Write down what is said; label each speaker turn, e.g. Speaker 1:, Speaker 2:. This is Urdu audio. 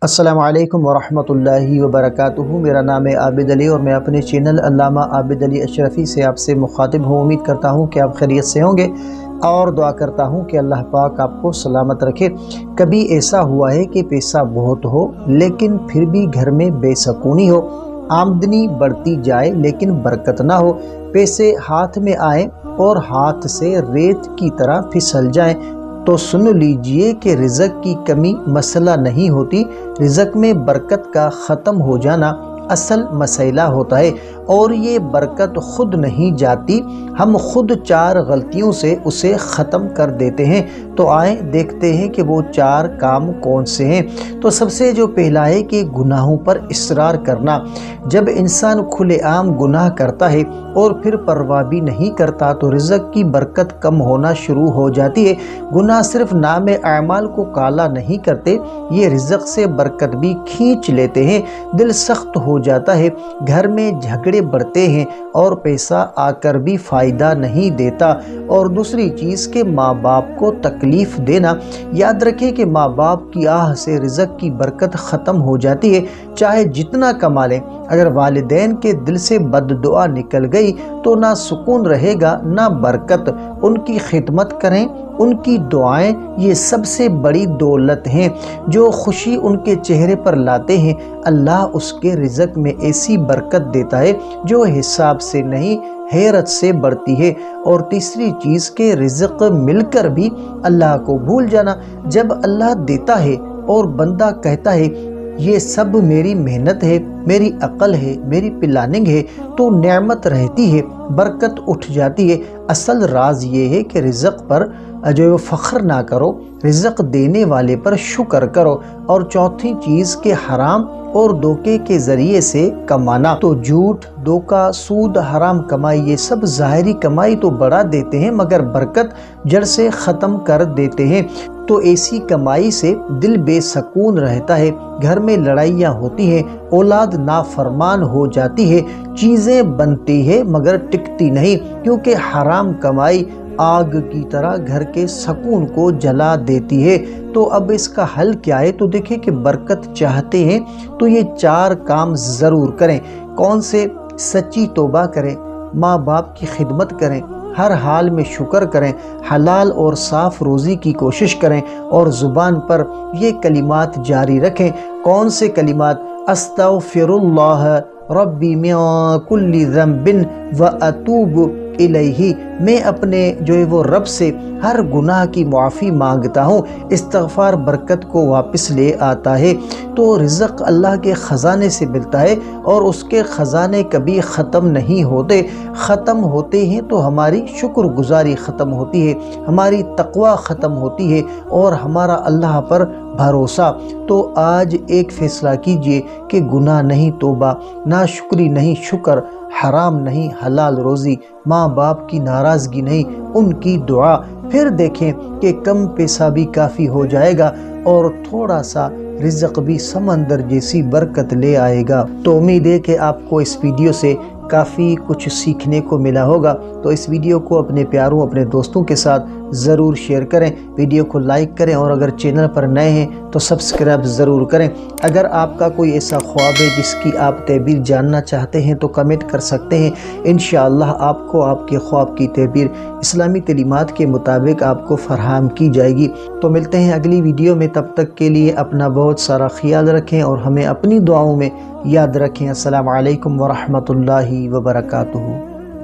Speaker 1: السلام علیکم ورحمۃ اللہ وبرکاتہ۔ میرا نام ہے عابد علی اور میں اپنے چینل علامہ عابد علی اشرفی سے آپ سے مخاطب ہوں۔ امید کرتا ہوں کہ آپ خیریت سے ہوں گے اور دعا کرتا ہوں کہ اللہ پاک آپ کو سلامت رکھے۔ کبھی ایسا ہوا ہے کہ پیسہ بہت ہو لیکن پھر بھی گھر میں بے سکونی ہو، آمدنی بڑھتی جائے لیکن برکت نہ ہو، پیسے ہاتھ میں آئیں اور ہاتھ سے ریت کی طرح پھسل جائیں؟ تو سن لیجئے کہ رزق کی کمی مسئلہ نہیں ہوتی، رزق میں برکت کا ختم ہو جانا اصل مسئلہ ہوتا ہے، اور یہ برکت خود نہیں جاتی، ہم خود 4 غلطیوں سے اسے ختم کر دیتے ہیں۔ تو آئیں دیکھتے ہیں کہ وہ 4 کام کون سے ہیں۔ تو سب سے جو پہلا ہے کہ گناہوں پر اصرار کرنا۔ جب انسان کھلے عام گناہ کرتا ہے اور پھر پرواہ بھی نہیں کرتا تو رزق کی برکت کم ہونا شروع ہو جاتی ہے۔ گناہ صرف نام اعمال کو کالا نہیں کرتے، یہ رزق سے برکت بھی کھینچ لیتے ہیں۔ دل سخت ہو جاتا ہے، گھر میں جھگڑے بڑھتے ہیں اور پیسہ آ کر بھی فائدہ نہیں دیتا۔ اور دوسری چیز کہ ماں باپ کو تکلیف دینا۔ یاد رکھیں کہ ماں باپ کی آہ سے رزق کی برکت ختم ہو جاتی ہے، چاہے جتنا کما لیں۔ اگر والدین کے دل سے بد دعا نکل گئی تو نہ سکون رہے گا نہ برکت۔ ان کی خدمت کریں، ان کی دعائیں یہ سب سے بڑی دولت ہیں۔ جو خوشی ان کے چہرے پر لاتے ہیں، اللہ اس کے رزق میں ایسی برکت دیتا ہے جو حساب سے نہیں حیرت سے بڑھتی ہے۔ اور تیسری چیز کہ رزق مل کر بھی اللہ کو بھول جانا۔ جب اللہ دیتا ہے اور بندہ کہتا ہے یہ سب میری محنت ہے، میری عقل ہے، میری پلاننگ ہے، تو نعمت رہتی ہے، برکت اٹھ جاتی ہے۔ اصل راز یہ ہے کہ رزق پر جو فخر نہ کرو، رزق دینے والے پر شکر کرو۔ اور چوتھی چیز کہ حرام اور دھوکے کے ذریعے سے کمانا۔ تو جھوٹ، دھوکہ، سود، حرام کمائی یہ سب ظاہری کمائی تو بڑھا دیتے ہیں مگر برکت جڑ سے ختم کر دیتے ہیں۔ تو ایسی کمائی سے دل بے سکون رہتا ہے، گھر میں لڑائیاں ہوتی ہیں، اولاد نافرمان ہو جاتی ہے، چیزیں بنتی ہیں مگر ٹکتی نہیں، کیونکہ حرام کمائی آگ کی طرح گھر کے سکون کو جلا دیتی ہے۔ تو اب اس کا حل کیا ہے؟ تو دیکھیں کہ برکت چاہتے ہیں تو یہ 4 کام ضرور کریں۔ کون سے؟ سچی توبہ کریں، ماں باپ کی خدمت کریں، ہر حال میں شکر کریں، حلال اور صاف روزی کی کوشش کریں، اور زبان پر یہ کلمات جاری رکھیں۔ کون سے کلمات؟ استغفر اللہ ربی من کل ذنب واتوب الیہ، میں اپنے جو ہے وہ رب سے ہر گناہ کی معافی مانگتا ہوں۔ استغفار برکت کو واپس لے آتا ہے۔ تو رزق اللہ کے خزانے سے ملتا ہے اور اس کے خزانے کبھی ختم نہیں ہوتے۔ ختم ہوتے ہیں تو ہماری شکر گزاری ختم ہوتی ہے، ہماری تقوی ختم ہوتی ہے اور ہمارا اللہ پر بھروسہ۔ تو آج ایک فیصلہ کیجئے کہ گناہ نہیں توبہ، ناشکری نہیں شکر، حرام نہیں حلال روزی، ماں باپ کی ناراضگی نہیں ان کی دعا۔ پھر دیکھیں کہ کم پیسہ بھی کافی ہو جائے گا اور تھوڑا سا رزق بھی سمندر جیسی برکت لے آئے گا۔ تو امید ہے کہ آپ کو اس ویڈیو سے کافی کچھ سیکھنے کو ملا ہوگا۔ تو اس ویڈیو کو اپنے پیاروں، اپنے دوستوں کے ساتھ ضرور شیئر کریں، ویڈیو کو لائک کریں، اور اگر چینل پر نئے ہیں تو سبسکرائب ضرور کریں۔ اگر آپ کا کوئی ایسا خواب ہے جس کی آپ تعبیر جاننا چاہتے ہیں تو کمنٹ کر سکتے ہیں، انشاءاللہ آپ کو آپ کے خواب کی تعبیر اسلامی تعلیمات کے مطابق آپ کو فراہم کی جائے گی۔ تو ملتے ہیں اگلی ویڈیو میں، تب تک کے لیے اپنا بہت سارا خیال رکھیں اور ہمیں اپنی دعاؤں میں یاد رکھیں۔ السلام علیکم ورحمۃ اللہ وبرکاتہ۔